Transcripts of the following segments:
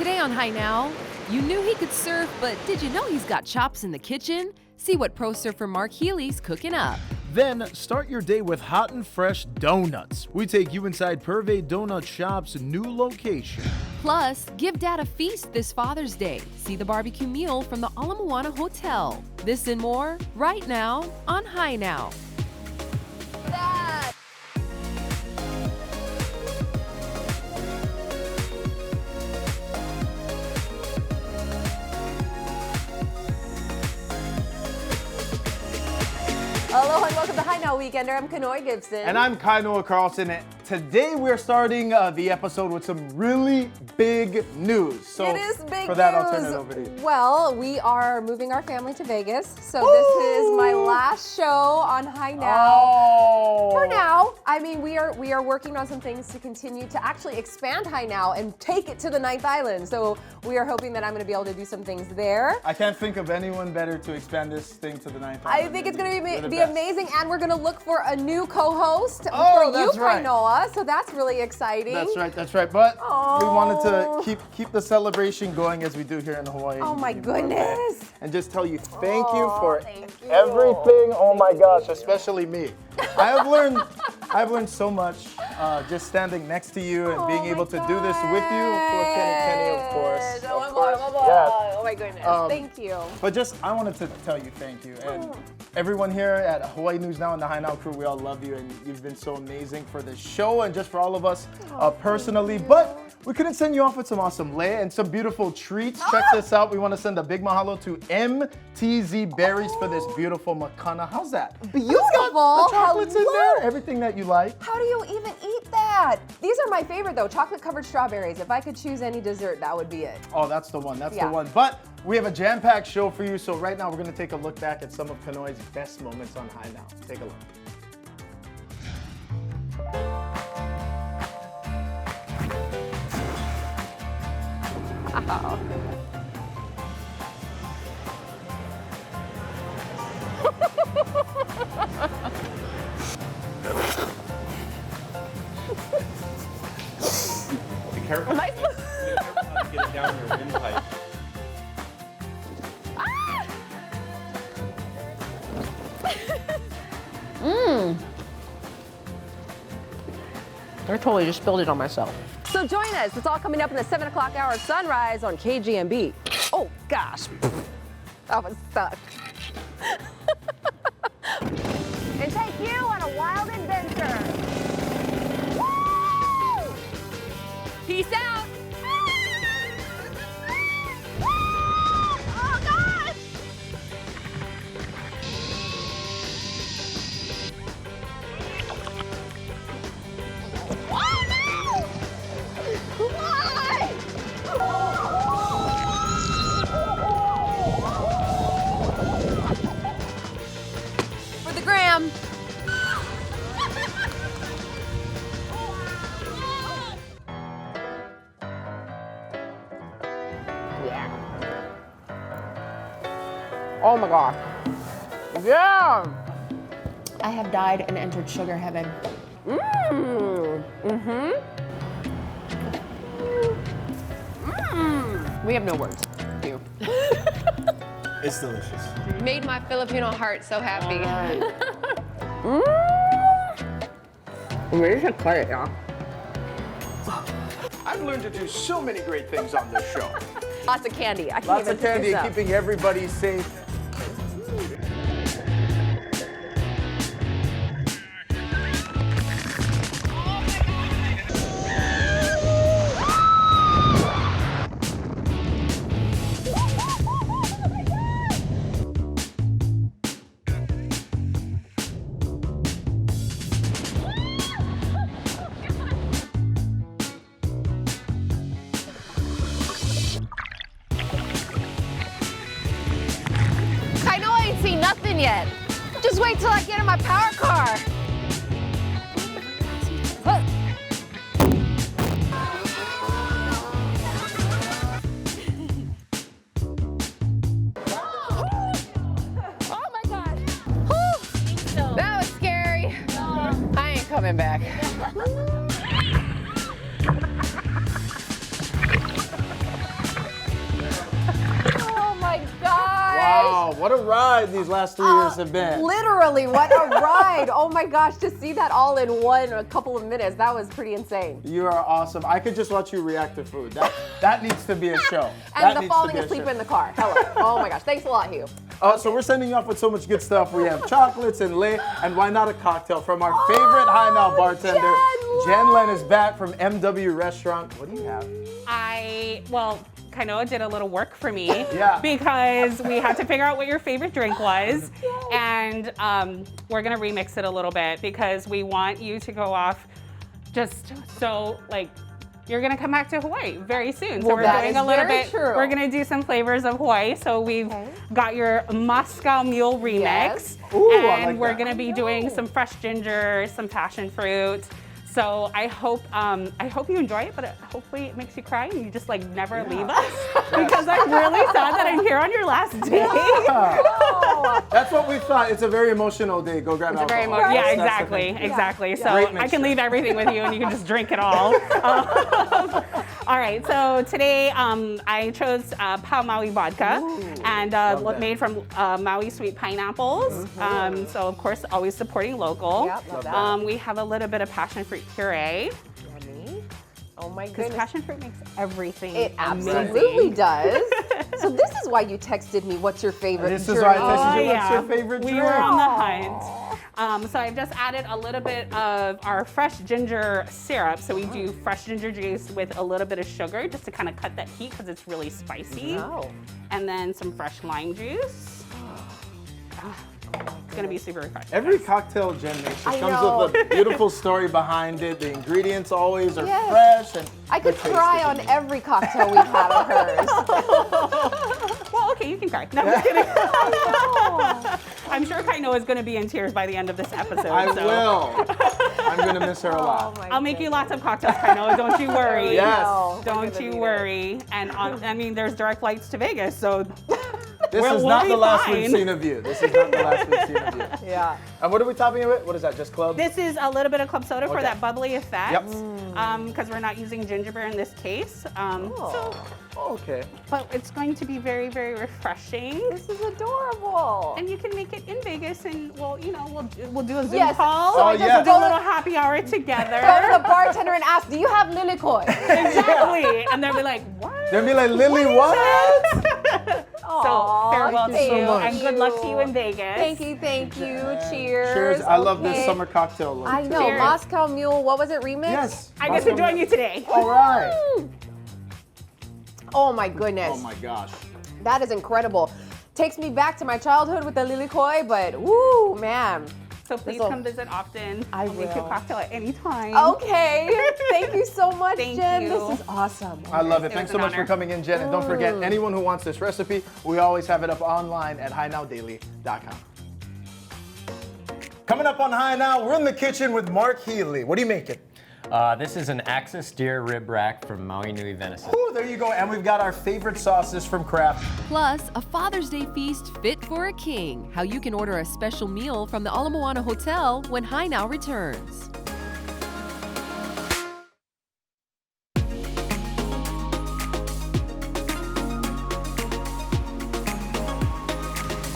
Today on Hi Now, you knew he could surf, but did you know he's got chops in the kitchen? See what pro surfer Mark Healy's cooking up. Then start your day with hot and fresh donuts. We take you inside Purvey Donut Shop's new location. Plus, give Dad a feast this Father's Day. See the barbecue meal from the Ala Moana Hotel. This and more right now on Hi Now. Aloha and welcome to Hi Now Weekender. I'm Kanoe Gibson. And I'm Kanoe Carlson. Today we're starting the episode with some really big news. So it is big for that, news. I'll turn it over to you. Well, we are moving our family to Vegas. So this is my last show on Hi Now. Oh. For now. I mean, we are working on some things to continue to actually expand Hi Now and take it to the 9th island. So we are hoping that I'm going to be able to do some things there. I can't think of anyone better to expand this thing to the 9th island. I think it's going to be amazing, and we're going to look for a new co-host for you, that's right. Kainoa. So that's really exciting. That's right. But we wanted to keep the celebration going as we do here in Hawaii. Oh my goodness. And just tell you thank you for everything. Oh my gosh, especially me. I've learned so much just standing next to you and being able to do this with you. Poor Kenny, of course. Oh my goodness. Thank you. But I wanted to tell you thank you. And everyone here at Hawaii News Now and the Hi Now crew, we all love you, and you've been so amazing for this show and just for all of us personally. But we couldn't send you off with some awesome lei and some beautiful treats. Check this out. We want to send a big mahalo to MTZ Berries for this beautiful makana. How's that? Beautiful. The chocolates in there, everything that you like. How do you even eat that? These are my favorite though, chocolate covered strawberries. If I could choose any dessert, that would be it. Oh, that's the one. That's the one. But we have a jam-packed show for you. So right now we're going to take a look back at some of Kanoe's best moments on Hi Now. Take a look. Wow. Be careful. Be careful not to get it down your windpipe. I totally just spilled it on myself. So join us. It's all coming up in the 7 o'clock hour of Sunrise on KGMB. Oh gosh, that was stuck. And take you on a wild adventure. Woo! Peace out. Oh gosh! Oh no! Why? For the gram. Yeah. Oh my gosh. Yeah. I have died and entered sugar heaven. We have no words. You. It's delicious. Made my Filipino heart so happy. We should cut it, y'all. I've learned to do so many great things on this show. Lots of candy. I can't Lots even of candy pick this and up. keeping everybody safe. Yet. Just wait till I get in my power car. Oh my God. Whew. That was scary. I ain't coming back. Wow, what a ride these last 3 years have been. Literally, what a ride. Oh my gosh, to see that all in a couple of minutes, that was pretty insane. You are awesome. I could just watch you react to food. That needs to be a show. And the falling asleep in the car. Hello. Oh my gosh, thanks a lot, Hugh. So we're sending you off with so much good stuff. We have chocolates and lei, and why not a cocktail from our favorite High Now bartender. Jen Len is back from MW Restaurant. What do you have? Kanoe did a little work for me because we had to figure out what your favorite drink was. And we're gonna remix it a little bit because we want you to go off just so you're gonna come back to Hawaii very soon. So we're doing a little bit, we're gonna do some flavors of Hawaii. So we've got your Moscow Mule remix. Yes. Ooh, and we're gonna be doing some fresh ginger, some passion fruit. So I hope you enjoy it, but hopefully it makes you cry and you just never leave us because I'm really sad that I'm here on your last day. That's what we thought. It's a very emotional day. Go grab alcohol. Yeah, exactly. So I can leave everything with you and you can just drink it all. All right, so today I chose Pau Maui vodka and made from Maui sweet pineapples. So of course, always supporting local. Yep, love that. We have a little bit of passion fruit puree. Yummy. Oh my Because goodness. passion fruit makes everything It amazing. absolutely does. So this is why you texted me, what's your favorite This drink? is why I texted you, what's your favorite drink? We were on the hunt. So I've just added a little bit of our fresh ginger syrup. So we do fresh ginger juice with a little bit of sugar just to kind of cut that heat because it's really spicy. Oh. And then some fresh lime juice. It's gonna be super refreshing. Every cocktail Jen makes I comes know. with a beautiful story behind it. The ingredients always are Yes. fresh. And I could the taste cry is on amazing. every cocktail we've had of hers. Well, okay, you can cry. No, I'm just kidding. I'm sure Kanoe is gonna be in tears by the end of this episode. I so. will. I'm gonna miss her a lot. Oh my I'll make you goodness. lots of cocktails, Kanoe. Don't you worry. Yes. No, Don't I'm gonna you need it. worry. And I mean, there's direct flights to Vegas, so This We'll is not be the last fine. we've seen of you. This is not the last we've seen of you. Yeah. And what are we topping it with? What is that, just club? this is a little bit of club soda for Okay. that bubbly effect. Yep. Because we're not using ginger beer in this case. Okay. But it's going to be very, very refreshing. This is adorable. And you can make it in Vegas, and we'll do a Zoom Yes, call. so I just We'll do go a to- little happy hour Go together. to the bartender and ask, do you have lily koi? Exactly. And they'll be like, what? They'll be like, Lily, what? So farewell to thank you, you so much. and good luck to you in Vegas. Thank you. Cheers. Cheers. I love this Okay. summer cocktail look. I too. know. Cheers. Moscow Mule, what was it, remix? Yes. I get to join you today. All right. Oh my goodness. Oh my gosh. That is incredible. Takes me back to my childhood with the lily koi, but woo, man. So please This'll- come visit often. I I'll make you a will. cocktail at any time. Okay. Thank you so much, Thank Jen. you. This is awesome. I love it. It Thanks was so an much for honor. coming in, Jen. And don't forget, anyone who wants this recipe, we always have it up online at highnowdaily.com. Coming up on High Now, we're in the kitchen with Mark Healy. What are you making? This is an Axis deer rib rack from Maui Nui venison. Oh, there you go. And we've got our favorite sauces from Kraft. Plus, a Father's Day feast fit for a king. How you can order a special meal from the Ala Moana Hotel when High Now returns.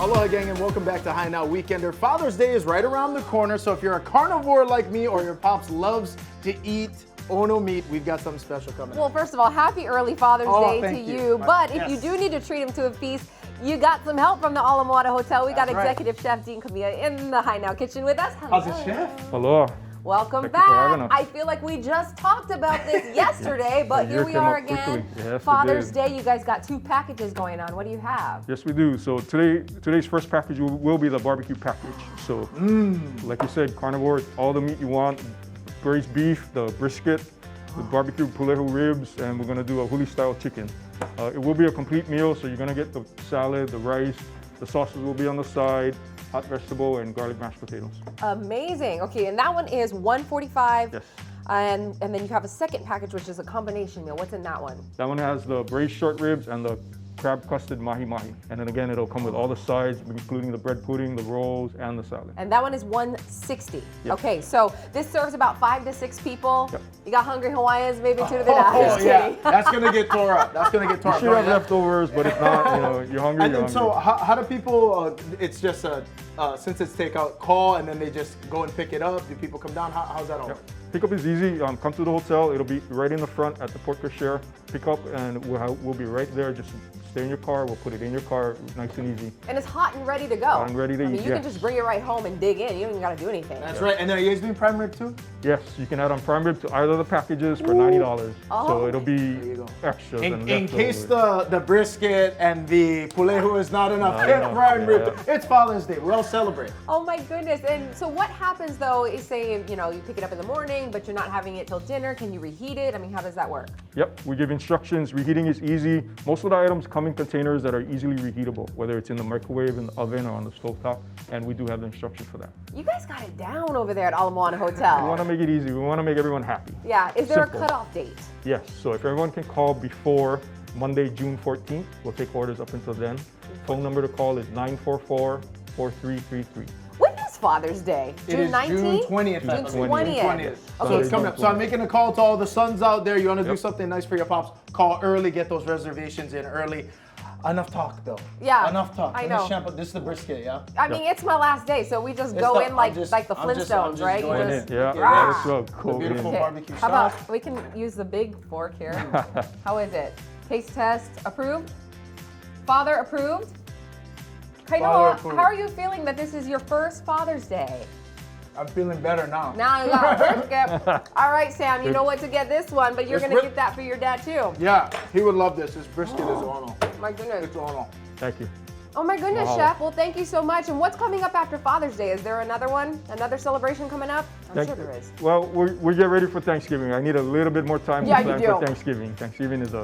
Aloha, gang, and welcome back to High Now Weekender. Father's Day is right around the corner, so if you're a carnivore like me or your pops loves to eat ono meat, we've got something special coming Well, up. first of all, happy early Father's Oh, Day to thank you. you. But if Yes. you do need to treat him to a feast, you got some help from the Ala Moana Hotel. We got That's right. Executive Chef Dean Camilla in the High Now kitchen with us. How's it, Chef? Aloha. Welcome Thank you for having back. us. I feel like we just talked about this yesterday, but The here year we came are up quickly. again. Yes, it Father's did. Day, you guys got 2 packages going on. What do you have? Yes, we do. So today's first package will be the barbecue package. So, like you said, carnivore, all the meat you want, braised beef, the brisket, the barbecue pulehu ribs, and we're gonna do a huli style chicken. It will be a complete meal, so you're gonna get the salad, the rice, the sauces will be on the side, hot vegetable, and garlic mashed potatoes. Amazing. Okay, and that one is $145. Yes. And then you have a second package, which is a combination meal. What's in that one? That one has the braised short ribs and the crab custard mahi mahi. And then again, it'll come with all the sides, including the bread pudding, the rolls, and the salad. And that one is $160. Yep. Okay, so this serves about 5 to 6 people. Yep. You got hungry Hawaiians maybe too to the Just kidding. That's gonna get tore up. That's gonna get tore You up. should have leftovers, but if not, you're hungry, And you're then, so hungry. how do people? It's just since it's takeout, call and then they just go and pick it up. Do people come down? How's that all work? Pickup is easy. Come to the hotel. It'll be right in the front at the porte cochere. Pick up, and we'll be right there. Just stay in your car. We'll put it in your car, nice and easy. And it's hot and ready to go. Hot and ready to I mean, eat, you can yes. just bring it right home and dig in. You don't even got to do anything. That's right. And then are you guys doing prime rib too? Yes, you can add on prime rib to either of the packages for $90. Oh. So it'll be you go. extras. and In case leftovers. the brisket and the pulehu is not enough, Not get enough, prime rib. yeah. It's Father's Day. We'll celebrate. Oh my goodness. And so what happens though is say, you pick it up in the morning, but you're not having it till dinner. Can you reheat it? I mean, how does that work? Yep, we give instructions. Reheating is easy. Most of the items come in containers that are easily reheatable, whether it's in the microwave, in the oven, or on the stovetop, and we do have the instructions for that. You guys got it down over there at Aloha We Hotel. want to make it easy. We want to make everyone happy. Yeah. Is there Simple. a cutoff date? Yes, so if everyone can call before Monday, June 14th, we'll take orders up until then. Phone number to call is 944-4333. When is Father's Day? It is 19th? June 20th. June I believe. 20th. So Okay, it's coming up. So I'm making a call to all the sons out there. You want to do Yep. something nice for your pops? Call early. Get those reservations in early. Enough talk though. Yeah, Enough talk. I Let me know. shampoo- This is the brisket, yeah? I mean, it's my last day, so we just It's go the- in like I'm just- like the I'm just Flintstones, right? You going just- in. Yeah, Rah! let's go. The Cool. beautiful Okay. barbecue How sauce. about we can use the big fork here? How is it? Taste test approved? Father approved? Kanoe, approved. how are you feeling that this is your first Father's Day? I'm feeling better now. Now you got brisket. All right, Sam, you know what to get this one, but you're This gonna bris- get that for your dad too. Yeah, he would love this. This brisket is ono. My goodness. It's ono. Thank you. Oh my goodness, Wow. Chef. Well, thank you so much. And what's coming up after Father's Day? Is there another one? Another celebration coming up? I'm sure there is. Well, we get ready for Thanksgiving. I need a little bit more time Yeah, to you plan do. for Thanksgiving. Thanksgiving is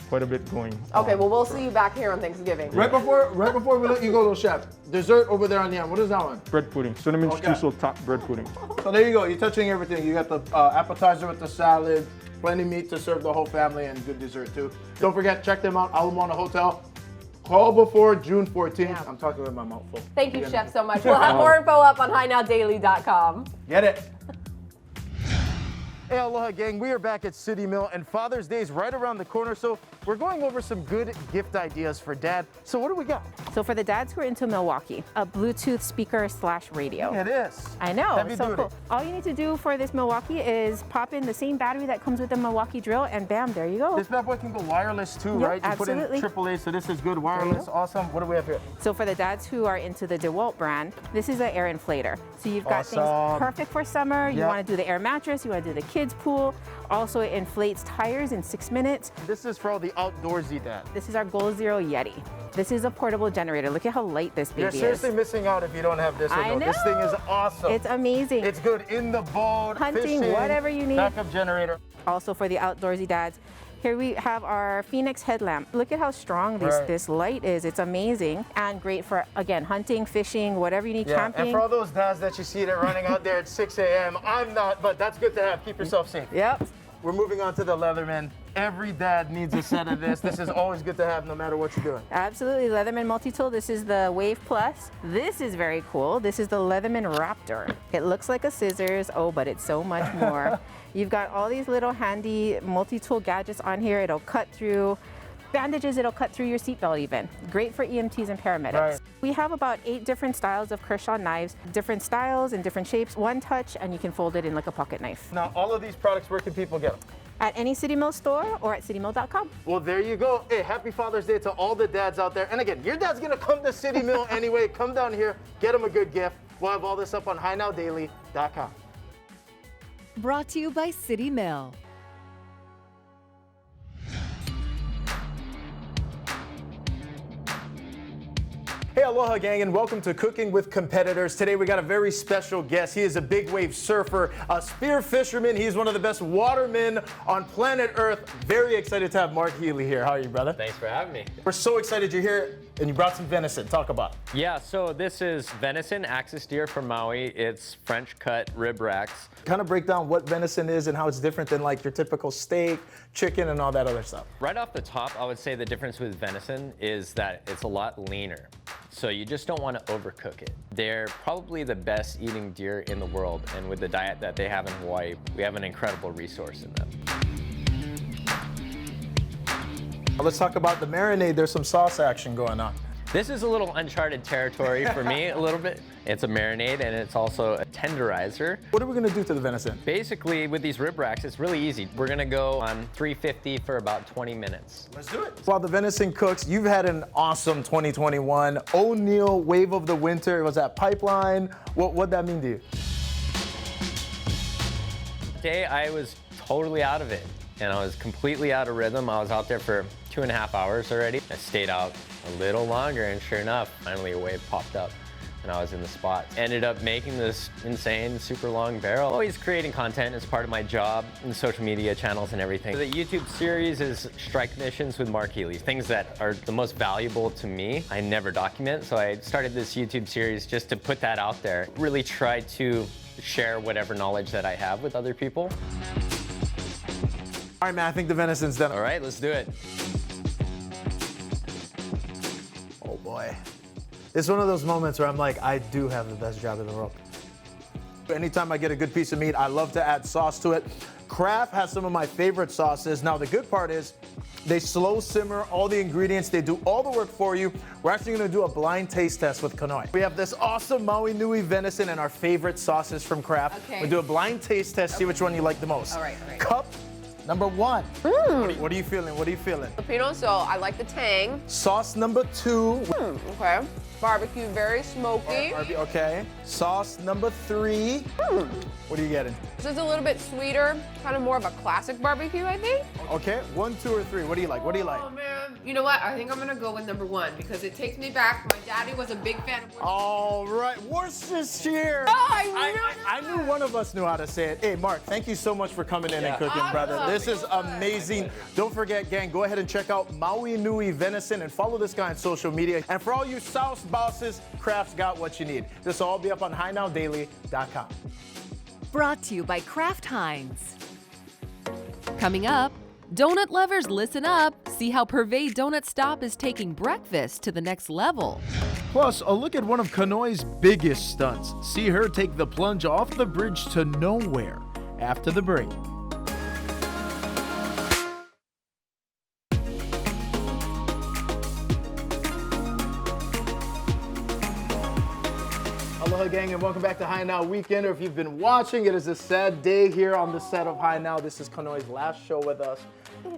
quite a bit going. Okay, well, we'll see you back here on Thanksgiving. Right before we let you go, little chef, dessert over there on the end. What is that one? Bread pudding, cinnamon Okay. streusel top bread pudding. So there you go. You're touching everything. You got the appetizer with the salad, plenty meat to serve the whole family, and good dessert too. Don't forget, check them out. Aloha Hotel. Call before June 14th. Yeah. I'm talking with my mouth full. Thank you, Chef, so much. We'll have more info up on HighNowDaily.com. Get it. Hey, Aloha gang, we are back at City Mill and Father's Day is right around the corner, so we're going over some good gift ideas for Dad. So what do we got? So for the dads who are into Milwaukee, a Bluetooth speaker / radio. It is. I know, Heavy so duty. cool. All you need to do for this Milwaukee is pop in the same battery that comes with the Milwaukee drill, and bam, there you go. This bad boy can go wireless too, Yep, right? You absolutely. put in AAA, so this is good wireless. Awesome. What do we have here? So for the dads who are into the DeWalt brand, this is an air inflator. So you've got Awesome. things perfect for summer. You Yep. want to do the air mattress, you want to do the kids pool. Also, it inflates tires in 6 minutes. This is for all the outdoorsy dad. This is our Goal Zero Yeti. This is a portable generator. Look at how light this You're baby seriously is. missing out if you don't have this one. I though. This thing know. is awesome. It's amazing. It's good in the boat, Hunting, fishing, whatever you need. Backup generator. Also for the outdoorsy dads, here we have our Phoenix headlamp. Look at how strong this light is. It's amazing and great for, again, hunting, fishing, whatever you need, Yeah, camping. and for all those dads that you see that running out there at 6 a.m., I'm not, but that's good to have. Keep yourself safe. Yep. We're moving on to the Leatherman. Every dad needs a set of this. This is always good to have no matter what you're doing. Absolutely, Leatherman multi-tool. This is the Wave Plus. This is very cool. This is the Leatherman Raptor. It looks like a scissors, but it's so much more. You've got all these little handy multi-tool gadgets on here. It'll cut through bandages, it'll cut through your seatbelt even. Great for EMTs and paramedics. Right. We have about 8 different styles of Kershaw knives, different styles and different shapes, one touch, and you can fold it in like a pocket knife. Now, all of these products, where can people get them? At any City Mill store or at citymill.com. Well, there you go. Hey, happy Father's Day to all the dads out there. And again, your dad's gonna come to City Mill anyway. Come down here, get him a good gift. We'll have all this up on HighNowDaily.com. Brought to you by City Mill. Hey, aloha gang, and welcome to Cooking with Competitors. Today we got a very special guest. He is a big wave surfer, a spear fisherman. He's one of the best watermen on planet Earth. Very excited to have Mark Healy here. How are you, brother? Thanks for having me. We're so excited you're here, and you brought some venison. Talk about it. Yeah, so this is venison axis deer from Maui. It's French cut rib racks. Kind of break down what venison is and how it's different than like your typical steak, chicken, and all that other stuff. Right off the top, I would say the difference with venison is that it's a lot leaner. So you just don't want to overcook it. They're probably the best eating deer in the world, and with the diet that they have in Hawaii, we have an incredible resource in them. Let's talk about the marinade. There's some sauce action going on. This is a little uncharted territory for me a little bit. It's a marinade and it's also a tenderizer. What are we gonna do to the venison? Basically, with these rib racks, it's really easy. We're gonna go on 350 for about 20 minutes. Let's do it. While the venison cooks, you've had an awesome 2021. O'Neill Wave of the Winter. Was that Pipeline? What'd that mean to you? Today, I was totally out of it and I was completely out of rhythm. I was out there for 2.5 hours already. I stayed out a little longer and sure enough, finally a wave popped up and I was in the spot. Ended up making this insane, super long barrel. Always creating content as part of my job and social media channels and everything. The YouTube series is Strike Missions with Mark Healy, things that are the most valuable to me. I never document, so I started this YouTube series just to put that out there. Really try to share whatever knowledge that I have with other people. All right, man, I think the venison's done. All right, let's do it. Oh boy. It's one of those moments where I'm like, I do have the best job in the world. Anytime I get a good piece of meat, I love to add sauce to it. Kraft has some of my favorite sauces. Now, the good part is they slow simmer all the ingredients. They do all the work for you. We're actually gonna do a blind taste test with Kanoe. We have this awesome Maui Nui venison and our favorite sauces from Kraft. Okay. We'll do a blind taste test, see which one you like the most. All right, all right. Cup number 1. What are you feeling? What are you feeling? Filipino, so I like the tang. Sauce number 2. Okay. Barbecue, very smoky. Okay. Sauce number 3. What are you getting? This is a little bit sweeter, kind of more of a classic barbecue, I think. Okay, 1, 2, or 3. What do you like? What do you like? Oh man, you know what? I think I'm gonna go with number 1 because it takes me back. My daddy was a big fan of Worcestershire. All right, Worcestershire. Oh, I knew one of us knew how to say it. Hey, Mark, thank you so much for coming in and cooking, brother. Awesome. This is amazing. Don't forget, gang, go ahead and check out Maui Nui Venison and follow this guy on social media. And for all you South bosses, Kraft's got what you need. This will all be up on HighNowDaily.com. Brought to you by Kraft Heinz. Coming up, donut lovers, listen up. See how Purvey Donut Stop is taking breakfast to the next level. Plus, a look at one of Kanoe's biggest stunts. See her take the plunge off the bridge to nowhere after the break. Aloha gang, and welcome back to High Now Weekend. Or if you've been watching, it is a sad day here on the set of High Now. This is Kanoe's last show with us.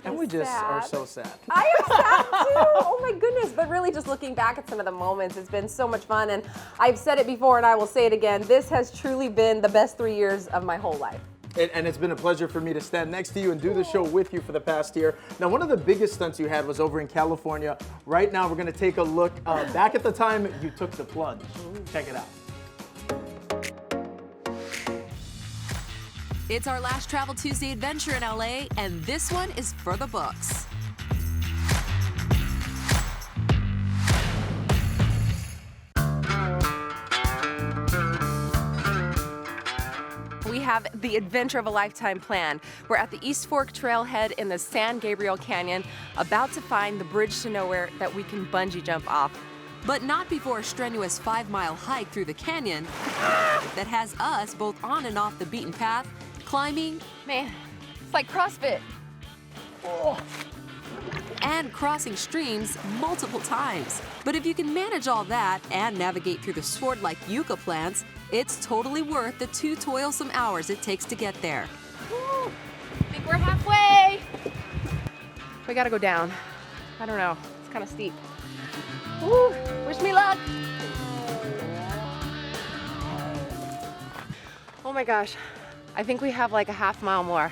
And we just are so sad. I am sad too. Oh my goodness. But really just looking back at some of the moments, it's been so much fun. And I've said it before and I will say it again. This has truly been the best 3 years of my whole life. And it's been a pleasure for me to stand next to you and do the show with you for the past year. Now, one of the biggest stunts you had was over in California. Right now, we're going to take a look back at the time you took the plunge. Check it out. It's our last Travel Tuesday adventure in LA, and this one is for the books. We have the adventure of a lifetime plan. We're at the East Fork Trailhead in the San Gabriel Canyon, about to find the bridge to nowhere that we can bungee jump off. But not before a strenuous 5-mile hike through the canyon that has us both on and off the beaten path, climbing, Man, it's like CrossFit. and crossing streams multiple times. But if you can manage all that and navigate through the sword-like yucca plants, it's totally worth the 2 toilsome hours it takes to get there. Woo. I think we're halfway. We gotta go down. I don't know, it's kind of steep. Woo. Wish me luck. Oh my gosh, I think we have like a half mile more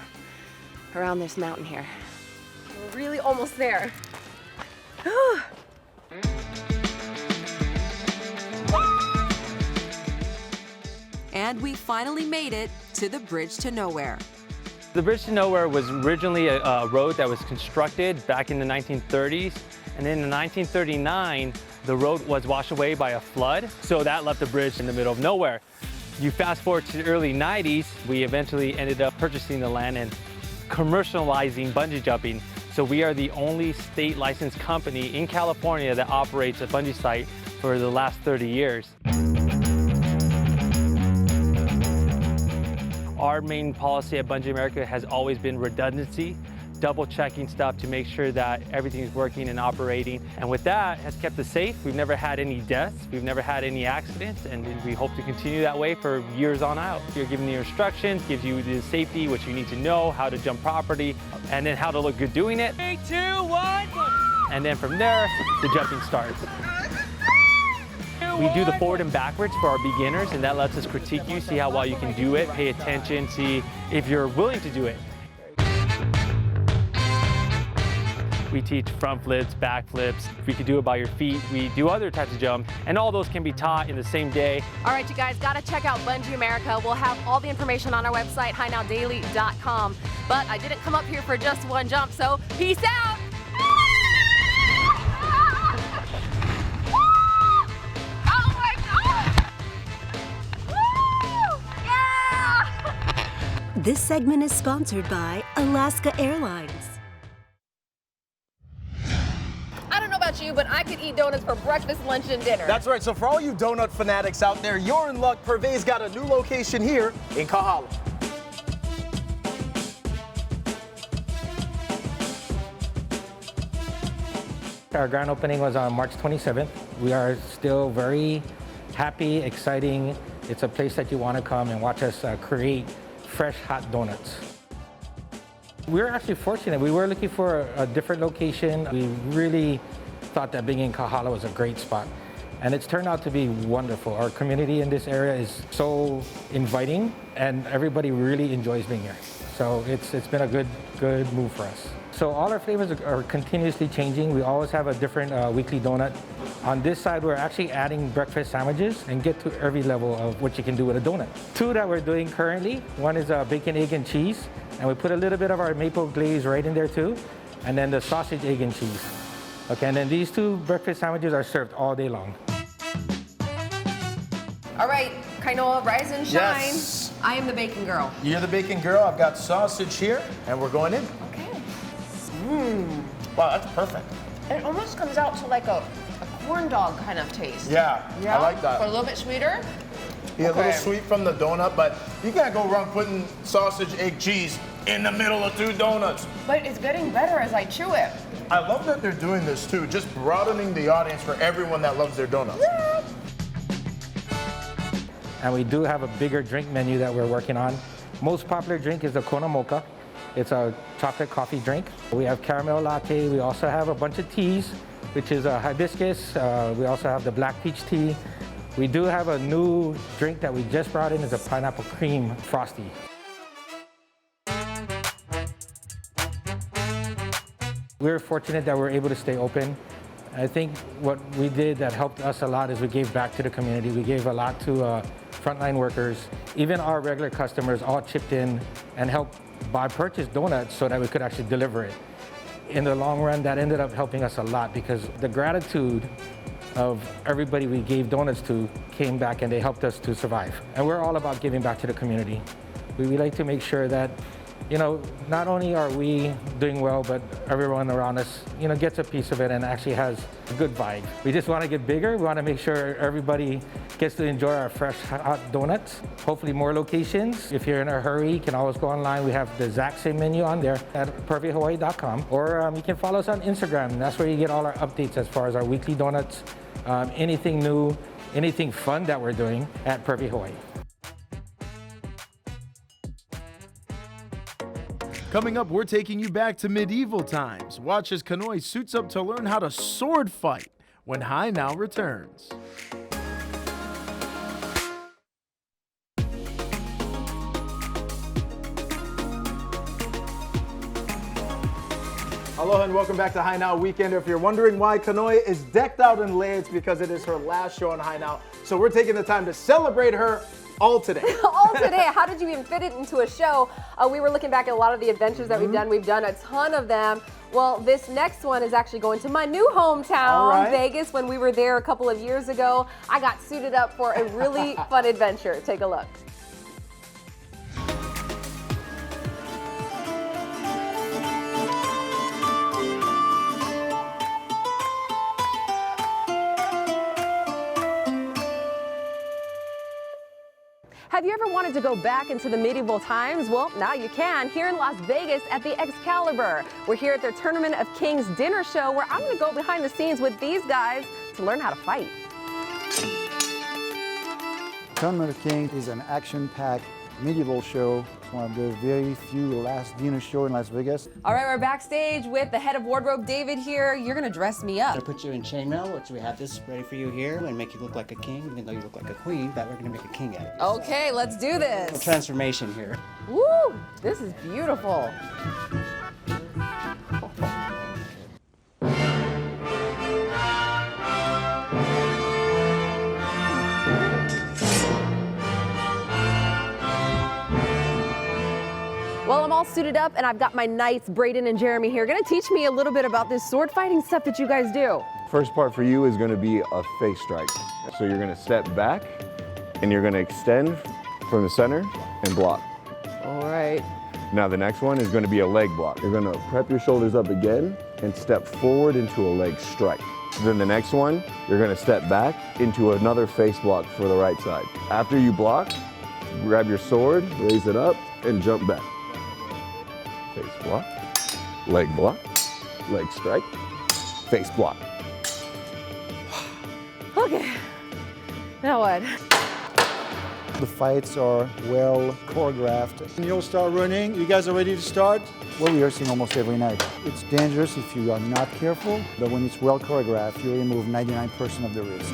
around this mountain here. We're really almost there. And we finally made it to the Bridge to Nowhere. The Bridge to Nowhere was originally a road that was constructed back in the 1930s. And in 1939, the road was washed away by a flood. So that left the bridge in the middle of nowhere. You fast forward to the early 90s, we eventually ended up purchasing the land and commercializing bungee jumping. So we are the only state licensed company in California that operates a bungee site for the last 30 years. Our main policy at Bungee America has always been redundancy, double checking stuff to make sure that everything is working and operating. And with that, has kept us safe. We've never had any deaths, we've never had any accidents, and we hope to continue that way for years on out. You're given the instructions, gives you the safety, what you need to know, how to jump properly, and then how to look good doing it. 3, 2, 1, and then from there, the jumping starts. We do the forward and backwards for our beginners, and that lets us critique you, see how well you can do it, pay attention, see if you're willing to do it. We teach front flips, back flips. We can do it by your feet. We do other types of jumps, and all those can be taught in the same day. All right, you guys gotta check out Bungee America. We'll have all the information on our website, HighNowDaily.com. But I didn't come up here for just one jump, so peace out. This segment is sponsored by Alaska Airlines. I don't know about you, but I could eat donuts for breakfast, lunch, and dinner. That's right. So for all you donut fanatics out there, you're in luck. Purvey's got a new location here in Kahala. Our grand opening was on March 27th. We are still very happy, exciting. It's a place that you want to come and watch us create fresh, hot donuts. We're actually fortunate. We were looking for a different location. We really thought that being in Kahala was a great spot. And it's turned out to be wonderful. Our community in this area is so inviting, and everybody really enjoys being here. So it's been a good move for us. So all our flavors are continuously changing. We always have a different weekly donut. On this side, we're actually adding breakfast sandwiches and get to every level of what you can do with a donut. 2 that we're doing currently, one is bacon, egg, and cheese. And we put a little bit of our maple glaze right in there too. And then the sausage, egg, and cheese. Okay, and then these 2 breakfast sandwiches are served all day long. All right, Kanoe, rise and shine. Yes. I am the bacon girl. You're the bacon girl. I've got sausage here, and we're going in. Okay. Wow, that's perfect. It almost comes out to like a corn dog kind of taste. Yeah, I like that. But a little bit sweeter. Yeah, a little sweet from the donut, but you can't go wrong putting sausage, egg, cheese in the middle of 2 donuts. But it's getting better as I chew it. I love that they're doing this too, just broadening the audience for everyone that loves their donuts. Yeah. And we do have a bigger drink menu that we're working on. Most popular drink is the Kona Mocha. It's a chocolate coffee drink. We have caramel latte. We also have a bunch of teas, which is a hibiscus. We also have the black peach tea. We do have a new drink that we just brought in. It's a pineapple cream frosty. We're fortunate that we're able to stay open. I think what we did that helped us a lot is we gave back to the community. We gave a lot to frontline workers. Even our regular customers all chipped in and helped purchase donuts so that we could actually deliver it. In the long run, that ended up helping us a lot because the gratitude of everybody we gave donuts to came back and they helped us to survive. And we're all about giving back to the community. We like to make sure that, you know, not only are we doing well, but everyone around us, you know, gets a piece of it and actually has a good vibe. We just want to get bigger. We want to make sure everybody gets to enjoy our fresh hot donuts. Hopefully more locations. If you're in a hurry, you can always go online. We have the exact same menu on there at purveyhawaii.com, or you can follow us on Instagram. That's where you get all our updates as far as our weekly donuts, anything new, anything fun that we're doing at Purvey Hawaii. Coming up, we're taking you back to medieval times. Watch as Kanoe suits up to learn how to sword fight when High Now returns. Aloha and welcome back to High Now Weekend. If you're wondering why Kanoe is decked out in lei, it's because it is her last show on High Now. So we're taking the time to celebrate her all today. All today. How did you even fit it into a show? We were looking back at a lot of the adventures that we've done. We've done a ton of them. Well, this next one is actually going to my new hometown, Vegas. When we were there a couple of years ago, I got suited up for a really fun adventure. Take a look. Have you ever wanted to go back into the medieval times? Well, now you can here in Las Vegas at the Excalibur. We're here at their Tournament of Kings dinner show where I'm going to go behind the scenes with these guys to learn how to fight. Tournament of Kings is an action-packed medieval show. It's one of the very few last dinner show in Las Vegas. All right, we're backstage with the head of wardrobe, David, here. You're gonna dress me up. I put you in chainmail, which we have this ready for you here, and make you look like a king, even though you look like a queen, but we're gonna make a king out of you. Okay, let's do this. A transformation here. Woo, this is beautiful. Well, I'm all suited up and I've got my knights, Braden and Jeremy here, gonna teach me a little bit about this sword fighting stuff that you guys do. First part for you is gonna be a face strike. So you're gonna step back and you're gonna extend from the center and block. All right. Now the next one is gonna be a leg block. You're gonna prep your shoulders up again and step forward into a leg strike. Then the next one, you're gonna step back into another face block for the right side. After you block, grab your sword, raise it up, and jump back. Face block, leg strike, face block. Okay, now what? The fights are well choreographed. And you'll start running. You guys are ready to start? We're rehearsing almost every night. It's dangerous if you are not careful, but when it's well choreographed, you remove 99% of the risk.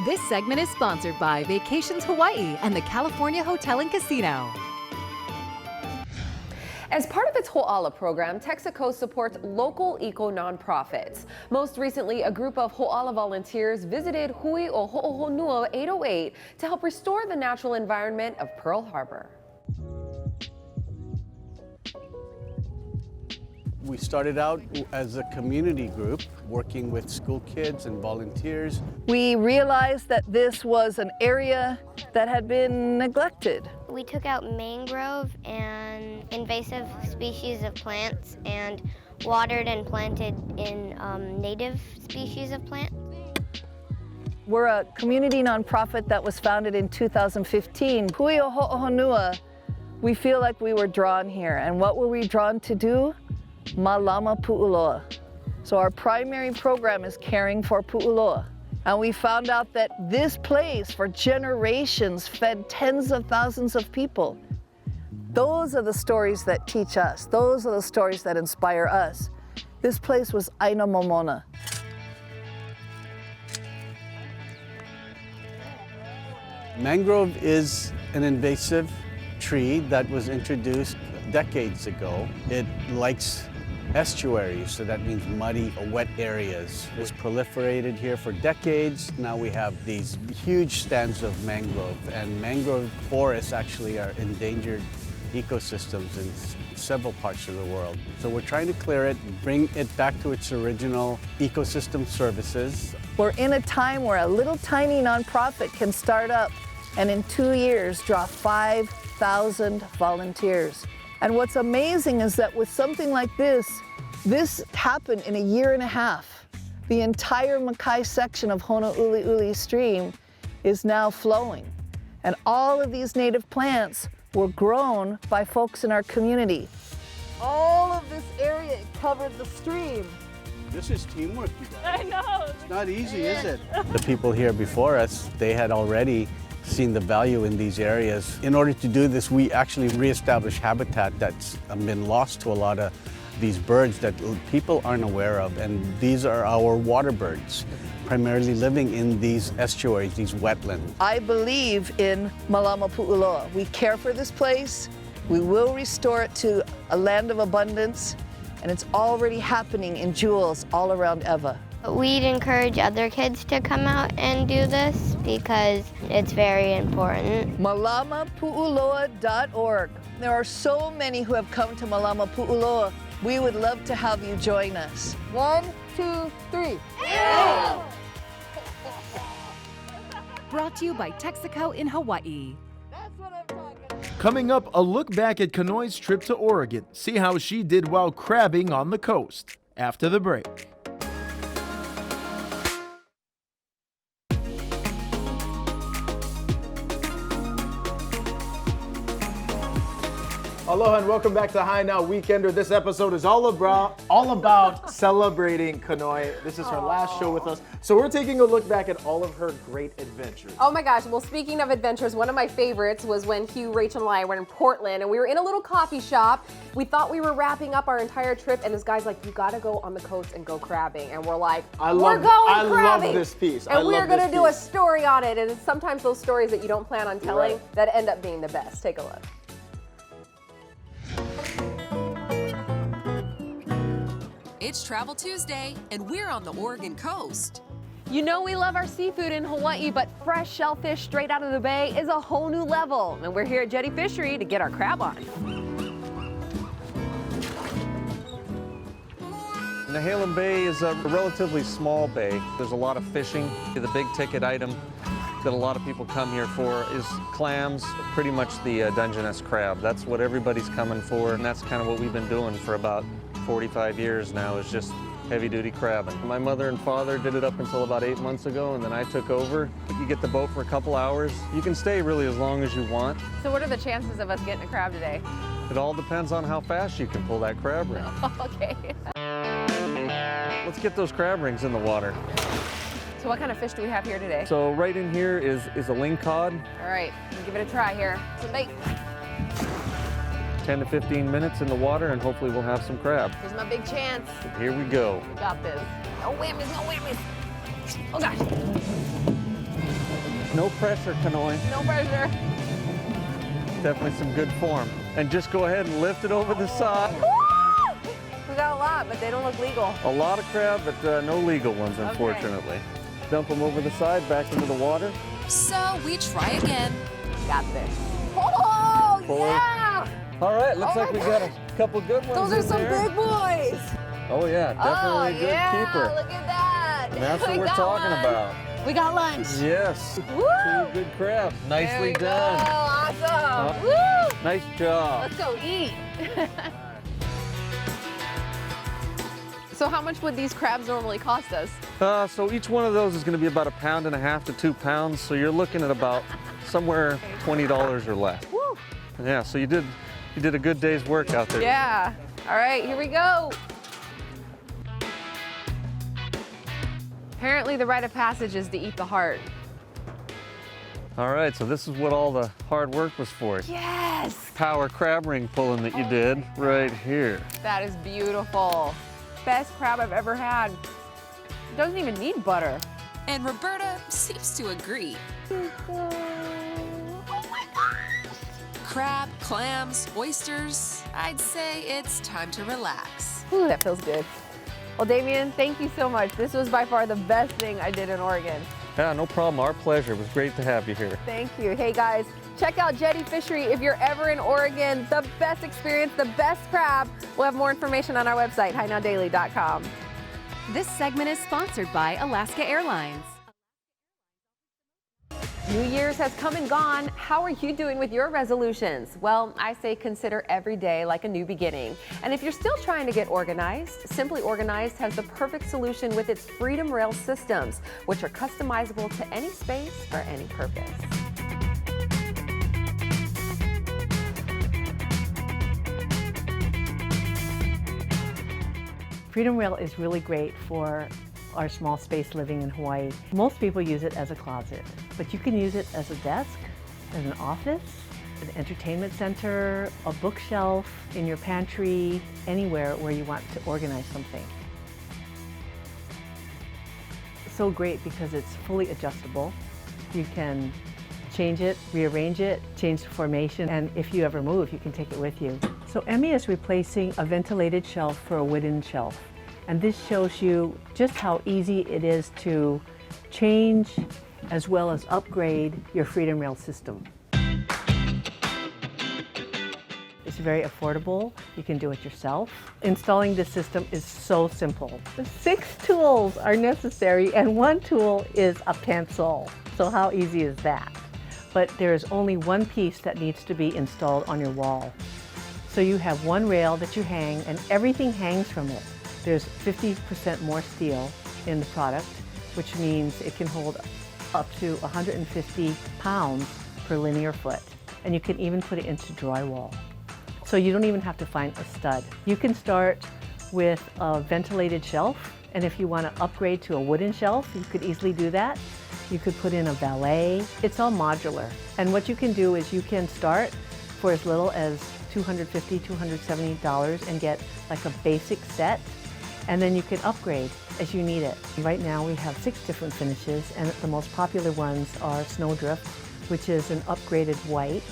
This segment is sponsored by Vacations Hawaii and the California Hotel and Casino. As part of its Ho'ala program, Texaco supports local eco nonprofits. Most recently, a group of Ho'ala volunteers visited Hui o Ho'ohonua 808 to help restore the natural environment of Pearl Harbor. We started out as a community group working with school kids and volunteers. We realized that this was an area that had been neglected. We took out mangrove and invasive species of plants and watered and planted in native species of plants. We're a community nonprofit that was founded in 2015. Hui o Ho'ohonua, we feel like we were drawn here. And what were we drawn to do? Malama Pu'uloa. So our primary program is caring for Pu'uloa. And we found out that this place for generations fed tens of thousands of people. Those are the stories that teach us. Those are the stories that inspire us. This place was Aina Momona. Mangrove is an invasive tree that was introduced decades ago. It likes estuaries, so that means muddy, wet areas. It's proliferated here for decades. Now we have these huge stands of mangrove, and mangrove forests actually are endangered ecosystems in several parts of the world. So we're trying to clear it, bring it back to its original ecosystem services. We're in a time where a little tiny nonprofit can start up and in 2 years draw 5,000 volunteers. And what's amazing is that with something like this happened in a year and a half. The entire Makai section of Honouliuli Stream is now flowing. And all of these native plants were grown by folks in our community. All of this area covered the stream. This is teamwork, you guys. I know. It's not easy, is it? The people here before us, they had already seen the value in these areas. In order to do this, we actually reestablished habitat that's been lost to a lot of these birds that people aren't aware of, and these are our water birds, primarily living in these estuaries, these wetlands. I believe in Malama Pu'uloa. We care for this place. We will restore it to a land of abundance, and it's already happening in jewels all around Ewa. We'd encourage other kids to come out and do this because it's very important. Malamapu'uloa.org. There are so many who have come to Malama Pu'uloa. We would love to have you join us. 1, 2, 3. Brought to you by Texaco in Hawaii. Coming up, a look back at Kanoe's trip to Oregon. See how she did while crabbing on the coast. After the break. Aloha and welcome back to High Now Weekender. This episode is all about celebrating Kanoe. This is her last show with us. So we're taking a look back at all of her great adventures. Oh my gosh, well speaking of adventures, one of my favorites was when Hugh, Rachel, and I were in Portland and we were in a little coffee shop. We thought we were wrapping up our entire trip and this guy's like, you gotta go on the coast and go crabbing. And we're like, I love this piece. And we're gonna do a story on it. And sometimes those stories that you don't plan on telling that end up being the best. Take a look. It's Travel Tuesday, and we're on the Oregon coast. You know we love our seafood in Hawaii, but fresh shellfish straight out of the bay is a whole new level. And we're here at Jetty Fishery to get our crab on. Nehalem Bay is a relatively small bay. There's a lot of fishing. The big ticket item that a lot of people come here for is clams, pretty much the Dungeness crab. That's what everybody's coming for, and that's kind of what we've been doing for about 45 years now, is just heavy-duty crabbing. My mother and father did it up until about 8 months ago, and then I took over. You get the boat for a couple hours. You can stay really as long as you want. So what are the chances of us getting a crab today? It all depends on how fast you can pull that crab ring. Okay. Let's get those crab rings in the water. So what kind of fish do we have here today? So right in here is a lingcod. All right, we'll give it a try here. Some bait. 10 to 15 minutes in the water and hopefully we'll have some crab. Here's my big chance. Here we go. We got this. No whammies, no whammies. Oh gosh. No pressure, Kanoe. No pressure. Definitely some good form. And just go ahead and lift it over the side. Woo! We got a lot, but they don't look legal. A lot of crab, but no legal ones, unfortunately. Okay. Dump them over the side, back into the water. So we try again. Got this. Oh, Forward. yeah! All right, looks like we got a couple good ones. Those are some there. big boys. Oh yeah, definitely a good keeper. Look at that. And that's what we're talking about. We got lunch. Yes. Woo! 2 good crabs. Nicely There we done. go. Awesome. Woo! Nice job. Let's go eat. So how much would these crabs normally cost us? So each one of those is going to be about 1.5 pounds to 2 pounds. So you're looking at about somewhere $20 or less. Woo! Yeah. So you did a good day's work out there. Yeah. All right, here we go. Apparently the rite of passage is to eat the heart. All right. So this is what all the hard work was for. Yes! Power crab ring pulling that you did right here. That is beautiful. Best crab I've ever had. It doesn't even need butter. And Roberta seems to agree. Crab, clams, oysters. I'd say it's time to relax. Ooh, that feels good. Well, Damien, thank you so much. This was by far the best thing I did in Oregon. Yeah, no problem. Our pleasure. It was great to have you here. Thank you. Hey guys, check out Jetty Fishery if you're ever in Oregon. The best experience, the best crab. We'll have more information on our website, highnowdaily.com. This segment is sponsored by Alaska Airlines. New Year's has come and gone. How are you doing with your resolutions? Well, I say consider every day like a new beginning. And if you're still trying to get organized, Simply Organized has the perfect solution with its Freedom Rail systems, which are customizable to any space or any purpose. Freedom Rail is really great for our small space living in Hawaii. Most people use it as a closet, but you can use it as a desk, as an office, an entertainment center, a bookshelf, in your pantry, anywhere where you want to organize something. It's so great because it's fully adjustable. You can change it, rearrange it, change the formation, and if you ever move, you can take it with you. So Emmy is replacing a ventilated shelf for a wooden shelf. And this shows you just how easy it is to change as well as upgrade your Freedom Rail system. It's very affordable. You can do it yourself. Installing this system is so simple. 6 tools are necessary, and 1 tool is a pencil. So how easy is that? But there's only 1 piece that needs to be installed on your wall. So you have 1 rail that you hang, and everything hangs from it. There's 50% more steel in the product, which means it can hold up to 150 pounds per linear foot. And you can even put it into drywall. So you don't even have to find a stud. You can start with a ventilated shelf, and if you want to upgrade to a wooden shelf, you could easily do that. You could put in a valet. It's all modular. And what you can do is you can start for as little as $250, $270 and get like a basic set, and then you can upgrade as you need it. Right now we have 6 different finishes, and the most popular ones are Snowdrift, which is an upgraded white,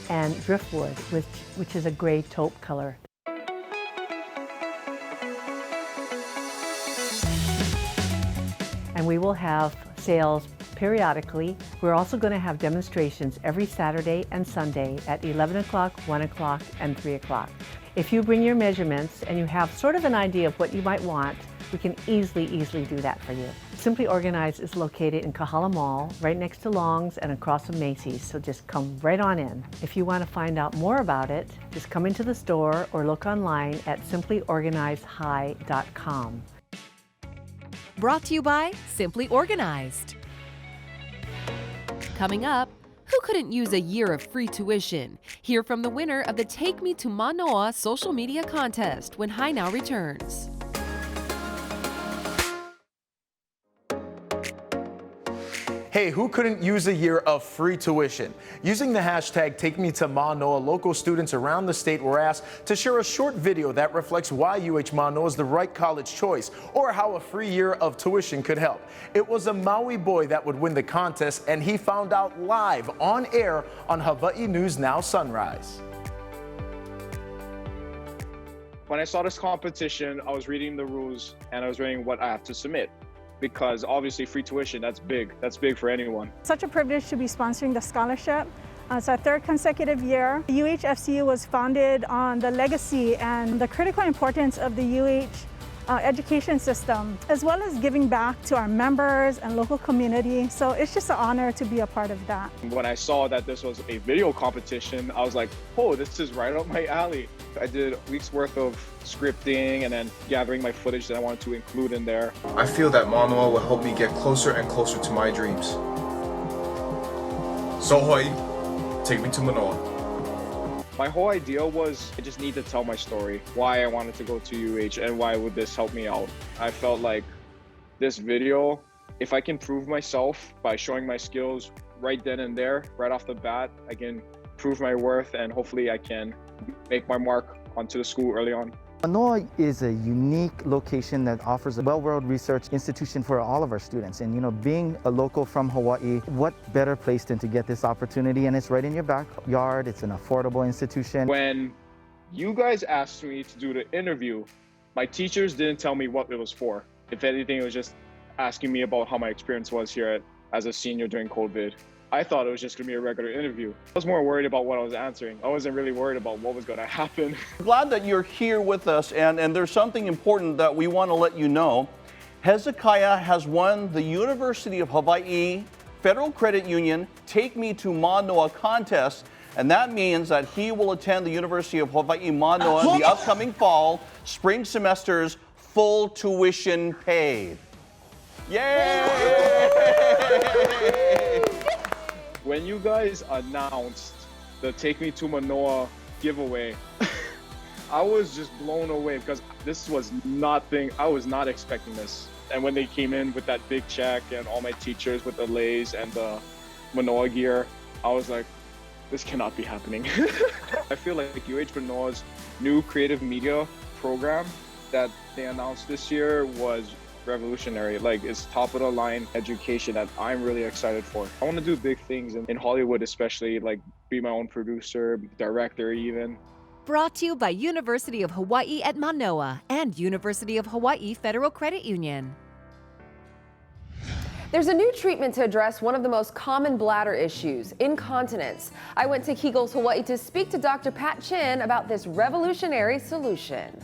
and Driftwood, which is a gray taupe color. And we will have sales periodically. We're also going to have demonstrations every Saturday and Sunday at 11 o'clock, 1 o'clock, and 3 o'clock. If you bring your measurements and you have sort of an idea of what you might want, we can easily do that for you. Simply Organized is located in Kahala Mall, right next to Long's and across from Macy's, so just come right on in. If you want to find out more about it, just come into the store or look online at simplyorganizedhigh.com. Brought to you by Simply Organized. Coming up, who couldn't use a year of free tuition? Hear from the winner of the Take Me to Manoa social media contest when High Now returns. Hey, who couldn't use a year of free tuition? Using the hashtag #TakeMeToManoa, local students around the state were asked to share a short video that reflects why UH Manoa is the right college choice, or how a free year of tuition could help. It was a Maui boy that would win the contest, and he found out live on air on Hawaii News Now Sunrise. When I saw this competition, I was reading the rules and I was reading what I have to submit. Because obviously free tuition, that's big for anyone. Such a privilege to be sponsoring the scholarship. It's our 3rd consecutive year. UHFCU was founded on the legacy and the critical importance of the UH education system, as well as giving back to our members and local community. So it's just an honor to be a part of that. When I saw that this was a video competition, I was like, oh, this is right up my alley. I did a week's worth of scripting and then gathering my footage that I wanted to include in there. I feel that Manoa will help me get closer and closer to my dreams. So Hawaii, take me to Manoa. My whole idea was I just need to tell my story, why I wanted to go to UH and why would this help me out. I felt like this video, if I can prove myself by showing my skills right then and there, right off the bat, I can prove my worth and hopefully I can make my mark onto the school early on. Kanoe is a unique location that offers a well-rounded research institution for all of our students. And being a local from Hawaii, what better place than to get this opportunity? And it's right in your backyard. It's an affordable institution. When you guys asked me to do the interview, my teachers didn't tell me what it was for. If anything, it was just asking me about how my experience was here as a senior during COVID. I thought it was just gonna be a regular interview. I was more worried about what I was answering. I wasn't really worried about what was gonna happen. Glad that you're here with us, and there's something important that we want to let you know. Hezekiah has won the University of Hawaii Federal Credit Union Take Me to Manoa contest, and that means that he will attend the University of Hawaii Manoa in the upcoming fall, spring semesters, full tuition paid. Yay! When you guys announced the Take Me to Manoa giveaway, I was just blown away because this was nothing. I was not expecting this. And when they came in with that big check and all my teachers with the leis and the Manoa gear, I was like, this cannot be happening. I feel like UH Manoa's new creative media program that they announced this year was revolutionary. Like, it's top of the line education that I'm really excited for. I want to do big things in Hollywood, especially like be my own producer, director even. Brought to you by University of Hawaii at Manoa and University of Hawaii Federal Credit Union. There's a new treatment to address one of the most common bladder issues, incontinence. I went to Kegels, Hawaii to speak to Dr. Pat Chin about this revolutionary solution.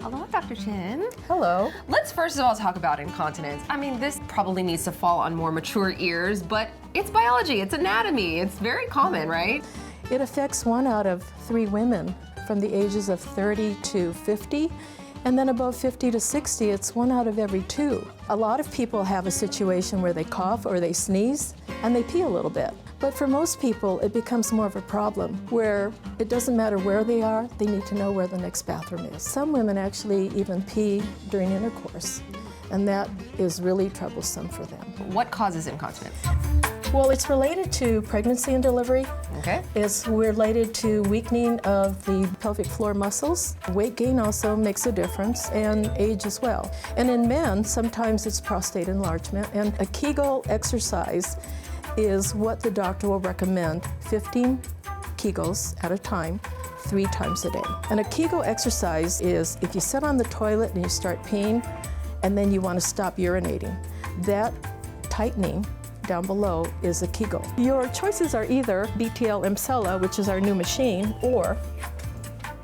Aloha, Dr. Chin. Hello. Let's first of all talk about incontinence. I mean, this probably needs to fall on more mature ears, but it's biology, it's anatomy, it's very common, right? It affects 1 out of 3 women from the ages of 30 to 50, and then above 50 to 60, it's 1 out of every 2. A lot of people have a situation where they cough or they sneeze, and they pee a little bit. But for most people, it becomes more of a problem where it doesn't matter where they are, they need to know where the next bathroom is. Some women actually even pee during intercourse, and that is really troublesome for them. What causes incontinence? Well, it's related to pregnancy and delivery. Okay. It's related to weakening of the pelvic floor muscles. Weight gain also makes a difference, and age as well. And in men, sometimes it's prostate enlargement, and a Kegel exercise is what the doctor will recommend, 15 Kegels at a time, 3 times a day. And a Kegel exercise is if you sit on the toilet and you start peeing, and then you want to stop urinating. That tightening down below is a Kegel. Your choices are either BTL Emsella, which is our new machine, or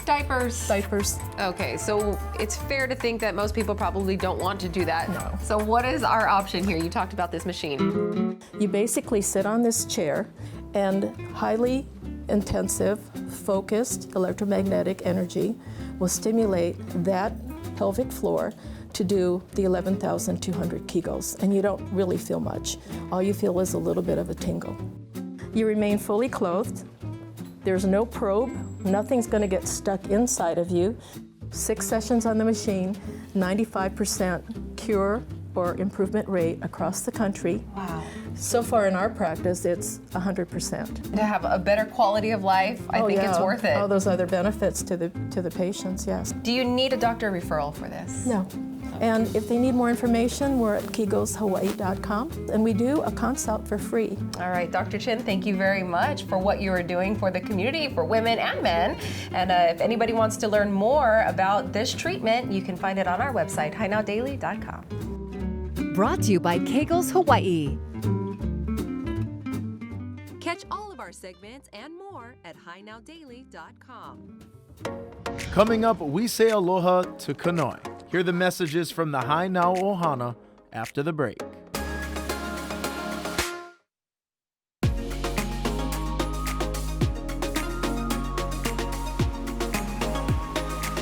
diapers. Diapers. Okay, so it's fair to think that most people probably don't want to do that. No. So what is our option here? You talked about this machine. You basically sit on this chair, and highly intensive, focused electromagnetic energy will stimulate that pelvic floor to do the 11,200 Kegels, and you don't really feel much. All you feel is a little bit of a tingle. You remain fully clothed. There's no probe. Nothing's going to get stuck inside of you. 6 sessions on the machine, 95% cure or improvement rate across the country. Wow. So far in our practice, it's 100%. To have a better quality of life, I think it's worth it. All those other benefits to the patients, yes. Do you need a doctor referral for this? No. And if they need more information, we're at kegelshawaii.com, and we do a consult for free. All right, Dr. Chin, thank you very much for what you are doing for the community, for women and men. And if anybody wants to learn more about this treatment, you can find it on our website, hinowdaily.com. Brought to you by Kegels Hawaii. Catch all of our segments and more at hinowdaily.com. Coming up, we say aloha to Kanoe. Hear the messages from the Hai Nau Ohana after the break.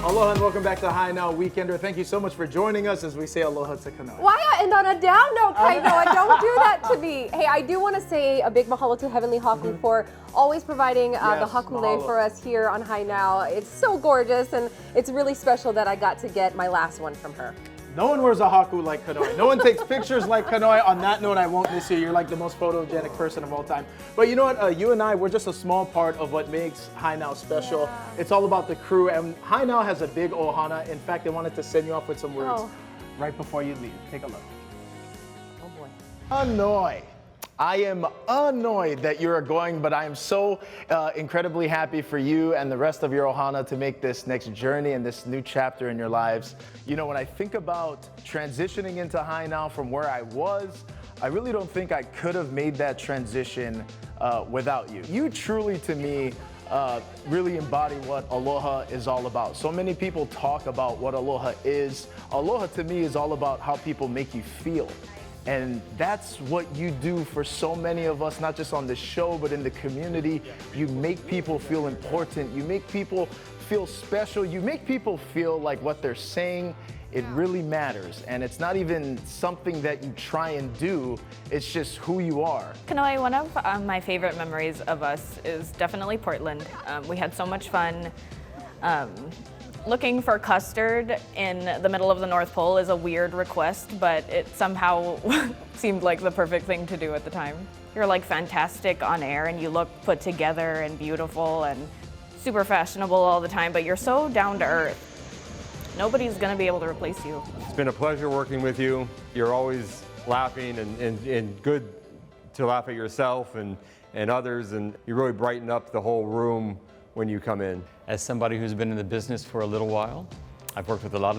Aloha and welcome back to Hai Nau Weekender. Thank you so much for joining us as we say aloha to Kanoe. Why end on a down note, Kainoa? Don't do that to me. Hey, I do want to say a big mahalo to Heavenly Haku for always providing the hakule for us here on Hai Nau. It's so gorgeous, and it's really special that I got to get my last one from her. No one wears a haku like Kanoe. No one takes pictures like Kanoe. On that note, I won't miss you. You're like the most photogenic person of all time. But you know what? You and I, we're just a small part of what makes Hai Nau special. Yeah. It's all about the crew. And Hai Nau has a big ohana. In fact, I wanted to send you off with some words right before you leave. Take a look. Oh boy. Kanoe. I am annoyed that you are going, but I am so incredibly happy for you and the rest of your ohana to make this next journey and this new chapter in your lives. You know, when I think about transitioning into Hai Nau from where I was, I really don't think I could have made that transition without you. You truly, to me, really embody what aloha is all about. So many people talk about what aloha is. Aloha to me is all about how people make you feel. And that's what you do for so many of us, not just on the show, but in the community. You make people feel important. You make people feel special. You make people feel like what they're saying, it really matters. And it's not even something that you try and do. It's just who you are. Kanoe, one of my favorite memories of us is definitely Portland. We had so much fun. Looking for custard in the middle of the North Pole is a weird request, but it somehow seemed like the perfect thing to do at the time. You're like fantastic on air and you look put together and beautiful and super fashionable all the time, but you're so down to earth. Nobody's gonna be able to replace you. It's been a pleasure working with you. You're always laughing and good to laugh at yourself and others, and you really brighten up the whole room when you come in. As somebody who's been in the business for a little while, I've worked with a lot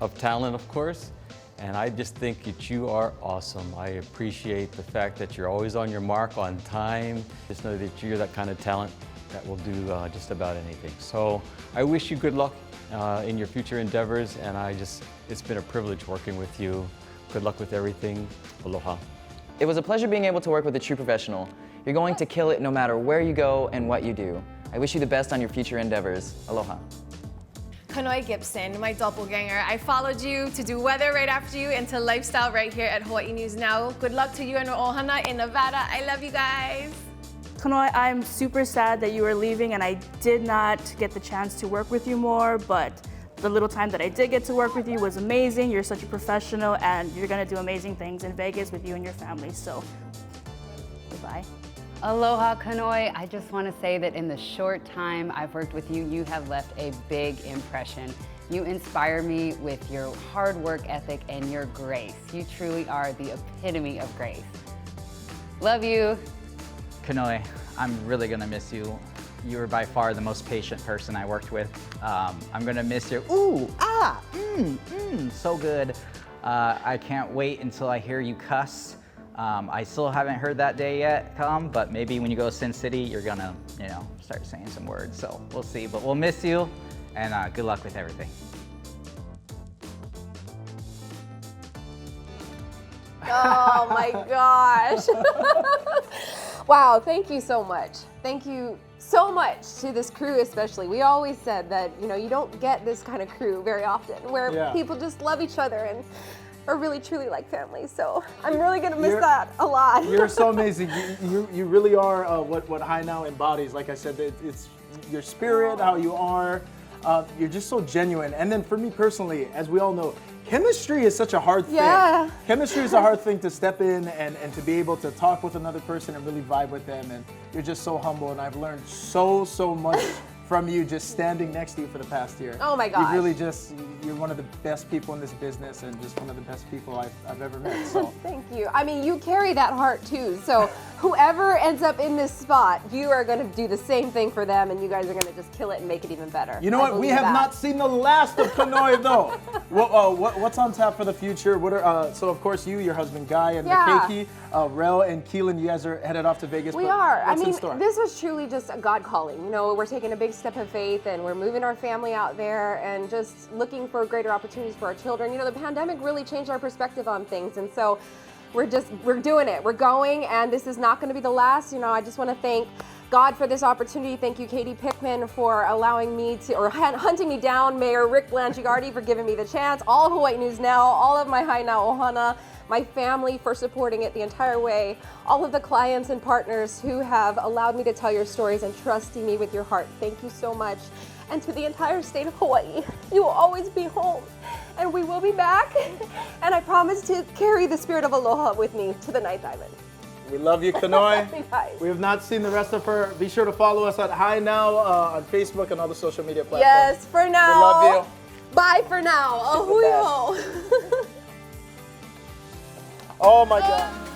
of talent, of course, and I just think that you are awesome. I appreciate the fact that you're always on your mark, on time. Just know that you're that kind of talent that will do just about anything. So I wish you good luck in your future endeavors, and it's been a privilege working with you. Good luck with everything. Aloha. It was a pleasure being able to work with a true professional. You're going to kill it no matter where you go and what you do. I wish you the best on your future endeavors. Aloha. Kanoe Gibson, my doppelganger. I followed you to do weather right after you and to lifestyle right here at Hawaii News Now. Good luck to you and Ohana in Nevada. I love you guys. Kanoe, I'm super sad that you are leaving and I did not get the chance to work with you more, but the little time that I did get to work with you was amazing. You're such a professional and you're gonna do amazing things in Vegas with you and your family, so goodbye. Aloha, Kanoe. I just want to say that in the short time I've worked with you, you have left a big impression. You inspire me with your hard work ethic and your grace. You truly are the epitome of grace. Love you. Kanoe, I'm really gonna miss you. You were by far the most patient person I worked with. I'm gonna miss your so good. I can't wait until I hear you cuss. I still haven't heard that day yet come, but maybe when you go to Sin City, you're gonna, start saying some words. So we'll see, but we'll miss you, and good luck with everything. Oh my gosh. Wow, thank you so much. Thank you so much to this crew especially. We always said that, you don't get this kind of crew very often where people just love each other and are really truly like family. So I'm really gonna miss that a lot. You're so amazing. You really are what High Now embodies. Like I said, it's your spirit, how you are. You're just so genuine. And then for me personally, as we all know, chemistry is such a hard thing. Yeah. Chemistry is a hard thing to step in and to be able to talk with another person and really vibe with them. And you're just so humble. And I've learned so much from you just standing next to you for the past year. Oh my gosh. You really you're one of the best people in this business and just one of the best people I've ever met. So. Thank you. I mean, you carry that heart too. So whoever ends up in this spot, you are going to do the same thing for them and you guys are going to just kill it and make it even better. You know what? We have not seen the last of Kanoe though. What's on tap for the future? What are so of course your husband Guy and Keiki, Rel and Keelan, you guys are headed off to Vegas. We are. What's I mean, in store? this was truly just a God calling. We're taking a big step of faith and we're moving our family out there and just looking for greater opportunities for our children. The pandemic really changed our perspective on things, and so we're doing it. We're going, and this is not going to be the last. I just want to thank God for this opportunity. Thank you, Katie Pickman, for allowing me to, or hunting me down, Mayor Rick Blanchigardi for giving me the chance, all of Hawaii News Now, all of my High Now Ohana, my family for supporting it the entire way, all of the clients and partners who have allowed me to tell your stories and trusting me with your heart. Thank you so much. And to the entire state of Hawaii, you will always be home. And we will be back. And I promise to carry the spirit of Aloha with me to the Ninth Island. We love you, Kanoe. We have not seen the rest of her. Be sure to follow us at High Now on Facebook and all the social media platforms. Yes, for now. We love you. Bye for now. Oh my God.